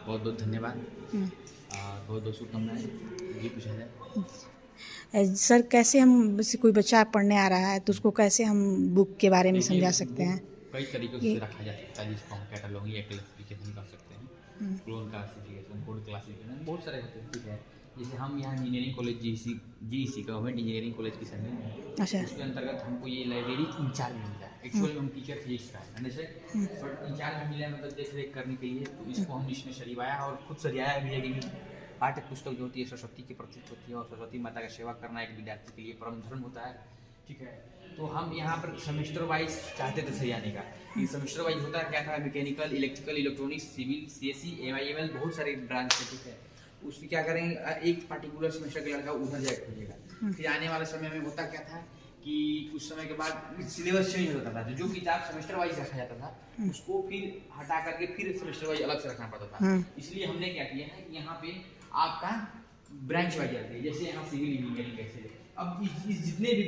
बहुत बहुत धन्यवाद और बहुत बहुत शुभकामनाएं। जी पूछा जाए। सर कैसे हम जैसे कोई बच्चा पढ़ने आ रहा है तो उसको कैसे हम बुक के बारे में देखिए, समझा सकते बुक हैं कई तरीक़ों कि से रखा जा सकता है, जिसको हम कैटलॉगी या क्लासिफिकेशन कर सकते हैं। क्लोन क्लासिफिकेशन, कोड क्लासिफिकेशन, बहुत सारे होते हैं, ठीक है। जैसे हम यहाँ engineering college GEC government engineering college की सर्विस में, अच्छा उसके अंतर्गत हमको ये लाइब्रेरी इंचार्ज मिल जाए। एक्चुअल में हम टीचर फिजिक्स का है जैसे, बट इंचार्ज में मिला मतलब देख रेख करने के लिए। तो इसको हम इसमें सरिवाया और खुद सरियाया भी है कि पाठ्य पुस्तक जो होती है सरस्वती की प्रतीक होती है, और सरस्वती माता का सेवा करना एक विद्यार्थी के लिए परम धर्म होता है, ठीक है। तो हम यहाँ पर सेमेस्टर वाइज चाहते थे सरियाने का। ये सेमेस्टर वाइज होता क्या था, mechanical, electrical, electronics, civil, CSC, MIML, बहुत सारे ब्रांच है, ठीक है। उसकी क्या करेंगे, एक पार्टिकुलर सेमेस्टर का लड़का उधर जाए खोजेगा। फिर आने वाले समय में होता क्या था कि कुछ समय के बाद सिलेबस चेंज होता था, तो जो किताब सेमेस्टर वाइज रखा जाता था उसको फिर हटा करके फिर सेमेस्टर वाइज अलग से रखना पड़ता था। इसलिए हमने क्या किया है कि यहाँ पे आपका ब्रांच वाइज जाते हैं। जैसे यहाँ सिविल इंजीनियरिंग कैसे, अब इस जितने भी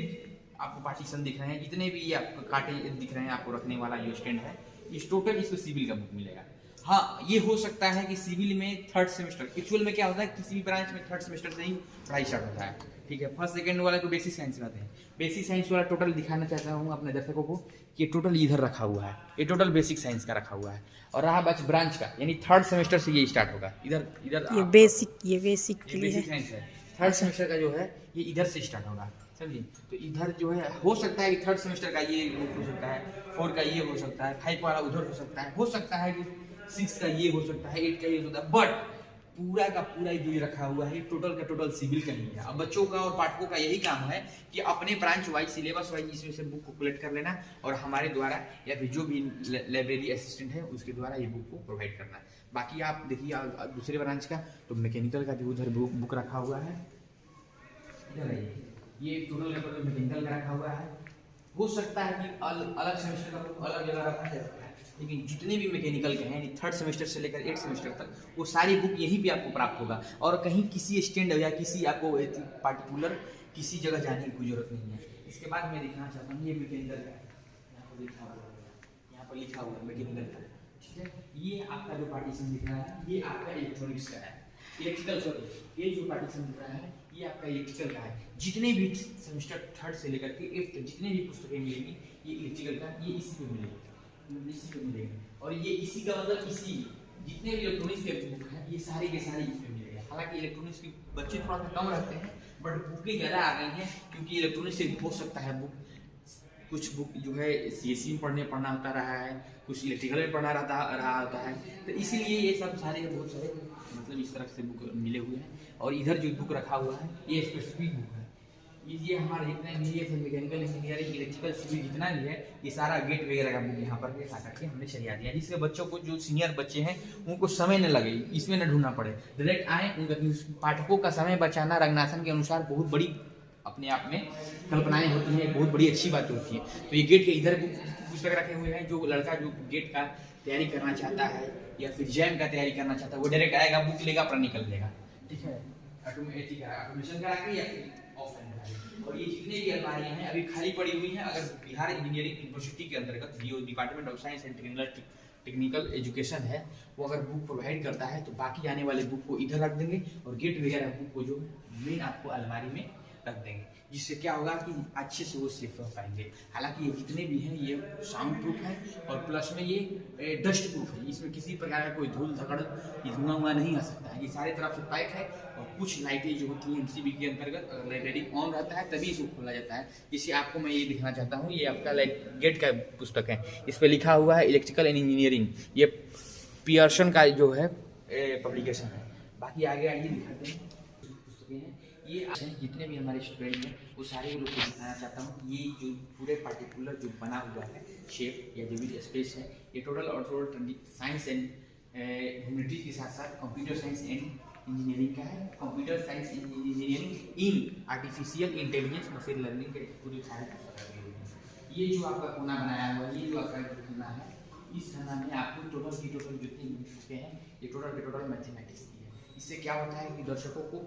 आपको पार्टीशन दिख रहे हैं, जितने भी आपको कांटे दिख रहे हैं, आपको रखने वाला जो स्टैंड है, इस टोटल इसको सिविल का बुक मिलेगा। हाँ, ये हो सकता है कि सिविल में थर्ड सेमेस्टर, एक्चुअल में क्या होता है किसी भी ब्रांच में थर्ड सेमेस्टर से ही पढ़ाई स्टार्ट होता है, ठीक है। फर्स्ट सेकंड वाला को बेसिक साइंस कहते हैं। बेसिक साइंस वाला टोटल दिखाना चाहता हूँ अपने दर्शकों को कि ये टोटल इधर रखा हुआ है, ये टोटल बेसिक साइंस का रखा हुआ है। और रहा बच ब्रांच का, यानी थर्ड सेमेस्टर से ये स्टार्ट होगा। इधर इधर ये बेसिक के लिए है। बेसिक साइंस है। थर्ड सेमेस्टर का जो है ये इधर से स्टार्ट होगा, समझिए। तो इधर जो है हो सकता है कि थर्ड सेमेस्टर का ये बुक हो सकता है, 4 का ये हो सकता है, 5 वाला उधर हो सकता है कि 6 का ये हो सकता है, 8 का ये हो सकता है, बट पूरा का पूरा जो रखा हुआ है टोटल का टोटल सिविल का ही है। अब बच्चों का और पाठकों का यही काम है कि अपने ब्रांच वाइज, सिलेबस वाइज इसमें से बुक को कलेक्ट कर लेना और हमारे द्वारा या फिर जो भी लाइब्रेरी असिस्टेंट है उसके द्वारा ये बुक को प्रोवाइड करना। बाकी आप देखिए दूसरे ब्रांच का, तो मैकेनिकल का भी उधर बुक रखा हुआ है, ये टोटल का टोटल मैकेनिकल का रखा हुआ है। हो सकता है कि अलग सेमेस्टर का बुक अलग जगह रखा जा सकता है, लेकिन जितने भी मैकेनिकल के हैं थर्ड सेमेस्टर से लेकर 8 सेमेस्टर तक वो सारी बुक यहीं पे आपको प्राप्त होगा। और कहीं किसी स्टैंड या किसी आपको पार्टिकुलर किसी जगह जाने की जरूरत नहीं है। इसके बाद मैं दिखाना चाहता हूँ ये मैकेनिकल का, यहाँ पर लिखा हुआ है मैकेनिकल का, ठीक है। ये आपका जो पार्टीशन दिख रहा है ये आपका इलेक्ट्रॉनिक्स का है, इलेक्ट्रिकल, सॉरी ये जो पार्टीशन दिख रहा है ये आपका इलेक्ट्रिकल का है। जितने भी सेमेस्टर थर्ड से लेकर के 8 तक जितने भी पुस्तकें मिलेंगी ये इलेक्ट्रिकल का, ये इसी पे मिलेगी, इसी पे मिलेगी। और ये इसी का मतलब इसी जितने भी इलेक्ट्रॉनिक्स के बुक हैं ये सारे के सारे इसमें मिलेगा। हालांकि इलेक्ट्रॉनिक्स के बच्चे थोड़ा सा कम रहते हैं, बट बुकें ज़्यादा आ गई हैं, क्योंकि इलेक्ट्रॉनिक्स से हो सकता है बुक, कुछ बुक जो है सीएससी में पढ़ना होता रहा है, कुछ इलेक्ट्रिकल में पढ़ना रहा होता है, तो इसीलिए ये सब सारे बहुत सारे मतलब इस तरह से बुक मिले हुए हैं। और इधर जो बुक रखा हुआ है ये स्पेसिफिक बुक है। ये हमारे जितने भी है मैकेनिकल इंजीनियरिंग, इलेक्ट्रिकल, सिविल जितना भी है ये सारा गेट वगैरह का बुक यहाँ पर ला करके हमने सरिया दिया, जिससे बच्चों को जो सीनियर बच्चे हैं उनको समय न लगे, इसमें न ढूंढना पड़े, डायरेक्ट आए। उनका पाठकों का समय बचाना रंगनाथन के अनुसार बहुत बड़ी अपने आप में कल्पनाएं होती हैं, बहुत बड़ी अच्छी बात होती है। तो ये गेट के इधर पुस्तक रखे हुए हैं, जो लड़का जो गेट का तैयारी करना चाहता है या फिर जैम का तैयारी करना चाहता है वो डायरेक्ट आएगा, बुक लेगा, अपना निकल लेगा, ठीक है। ऑटोमेशन करा के या फिर ऑफलाइन करा के। और ये जितने भी अलमारियां हैं अभी खाली पड़ी हुई हैं, अगर बिहार इंजीनियरिंग यूनिवर्सिटी के अंतर्गत department of science and technical education है, वो अगर बुक प्रोवाइड करता है तो बाकी आने वाले बुक को इधर रख देंगे और गेट वगैरह बुक को जो मेन आपको अलमारी में रख देंगे, जिससे क्या होगा कि अच्छे से वो सेफ रह पाएंगे। हालांकि ये जितने भी हैं ये साउंड प्रूफ है और प्लस में ये डस्ट प्रूफ है, इसमें किसी प्रकार का कोई धूल धकड़ धुआं नहीं आ सकता है। ये सारे तरफ से पैक है और कुछ लाइटें जो होती हैं एमसीबी के अंतर्गत लाइब्रेरी ऑन रहता है तभी इसको खोला जाता है। जिसे आपको मैं ये दिखाना चाहता हूँ, ये आपका गेट का पुस्तक है, इस पर लिखा हुआ है इलेक्ट्रिकल एंड इंजीनियरिंग, ये पियर्सन का जो है पब्लिकेशन है। बाकी आगे आइए दिखाते हैं पुस्तकें हैं। ये जितने भी हमारे स्टूडेंट हैं वो सारे लोग को दिखाना चाहता हूँ। ये जो पूरे पार्टिकुलर जो बना हुआ है शेप या जो भी स्पेस है, ये टोटल और टोटल साइंस एंड ह्यूमैनिटीज के साथ साथ कंप्यूटर साइंस एंड इंजीनियरिंग का है। Computer science and engineering in artificial intelligence machine learning के पूरे सारे। ये जो आपका कोना बनाया हुआ है, ये जो आपका कोना है, इस खाना में आपको टोटल की टोटल जितनी पुस्तकें हैं ये टोटल के टोटल मैथमेटिक्स की है। इससे क्या होता है कि दर्शकों को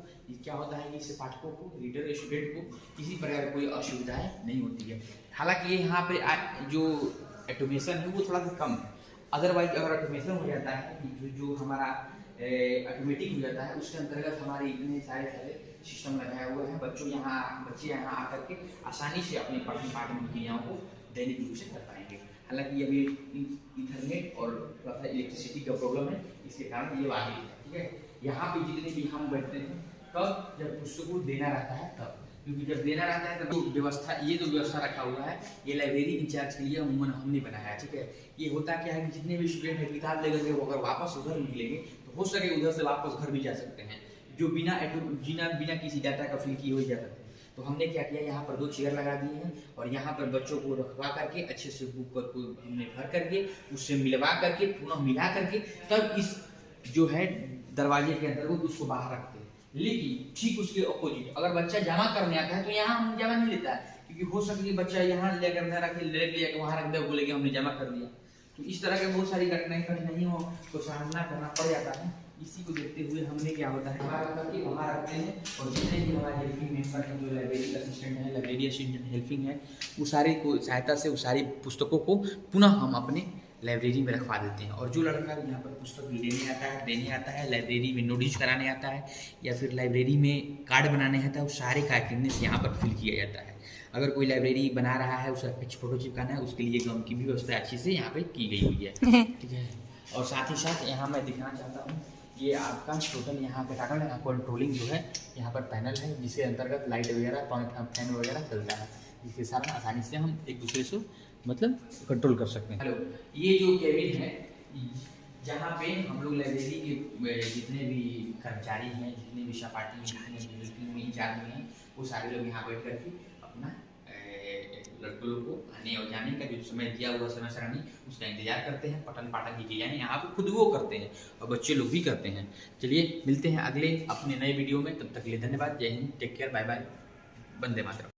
क्या होता है कि इससे पाठकों को, रीडर स्टूडेंट को किसी प्रकार कोई असुविधाएं नहीं होती है। हालांकि ये यहाँ पे जो ऑटोमेशन है वो थोड़ा सा कम है, अदरवाइज अगर ऑटोमेशन हो जाता है जो हमारा ऑटोमेटिक हो जाता है। उसके अंतर्गत हमारे इतने सारे सिस्टम लगाए हुए हैं। बच्चे यहाँ आकर के आसानी से अपने पठन पाठन की क्रियाओं को दैनिक रूप से कर पाएंगे। हालांकि अभी इंटरनेट और थोड़ा सा इलेक्ट्रिसिटी का प्रॉब्लम है, इसके कारण ये बाधित है। ठीक है, यहाँ पे जितने भी हम बैठते हैं तब जब पुस्तकों देना रहता है तब, क्योंकि जब देना रहता है तब व्यवस्था, ये जो व्यवस्था रखा हुआ है ये लाइब्रेरी इंचार्ज के लिए अमूमन हमने बनाया है। ठीक है, ये होता क्या है कि जितने भी स्टूडेंट है किताब लेकर के वो अगर वापस उधर निकलेंगे तो हो सके उधर से वापस घर भी जा सकते हैं, जो बिना किसी डाटा का फिल किए हो जाता है। तो हमने क्या किया, यहाँ पर 2 चेयर लगा दिए हैं और यहाँ पर बच्चों को रखवा करके अच्छे से बुक को हमने भर करके उससे मिलवा करके पुनः मिला करके तब इस जो है दरवाजे के अंदर उसको बाहर रखते हैं। लेकिन ठीक उसके अपोजिट अगर बच्चा जमा करने आता है तो यहाँ हम जमा नहीं लेता है, क्योंकि हो सकता है बच्चा यहाँ लेकर न रखे, लेकर वहाँ रख दे, बोलेंगे हमने जमा कर दिया। तो इस तरह के बहुत सारी कठिनाइयों को सामना करना पड़ जाता है। इसी को देखते हुए हमने क्या होता है वहाँ करके वहाँ रखते हैं और जितने भी हमारे हेल्पिंग मेंबर हैं, जो लाइब्रेरी असिस्टेंट है, लाइब्रेरी असिस्टेंट हेल्पिंग है, वो सारे को सहायता से वो सारी पुस्तकों को पुनः हम अपने लाइब्रेरी में रखवा देते हैं। और जो लड़का यहाँ पर पुस्तक देने आता है, लाइब्रेरी में नोटिस कराने आता है या फिर लाइब्रेरी में कार्ड बनाने आता है, वो सारे कार्ड यहाँ पर फिल किया जाता है। अगर कोई लाइब्रेरी बना रहा है उसका कुछ फोटो चिपकाना है, उसके लिए गम की भी व्यवस्था अच्छी से यहाँ पे की गई हुई है। ठीक है, और साथ ही साथ यहाँ मैं दिखाना चाहता हूँ ये आपका टोटल यहाँ पे टाटा यहाँ कंट्रोलिंग जो है यहाँ पर पैनल है, जिसके अंतर्गत लाइट वगैरह फैन वगैरह चलता है, जिसके साथ आसानी से हम एक दूसरे से मतलब कंट्रोल कर सकते हैं। हेलो, ये जो केबिन है जहाँ पे हम लोग लाइब्रेरी के जितने भी कर्मचारी हैं, जितने भी सहपाठी हैं, जितने भी इंचार्ज हैं, वो सारे लोग यहाँ बैठ करके अपना लड़कों को आने और जाने का जो समय दिया हुआ समय सारणी उसका इंतजार करते हैं। पठन पाठन की क्रियाएं यहाँ पे खुद वो करते हैं और बच्चे लोग भी करते हैं। चलिए मिलते हैं अगले अपने नए वीडियो में, तब तक के लिए धन्यवाद। जय हिंद, टेक केयर, बाय बाय, वंदे मातरम।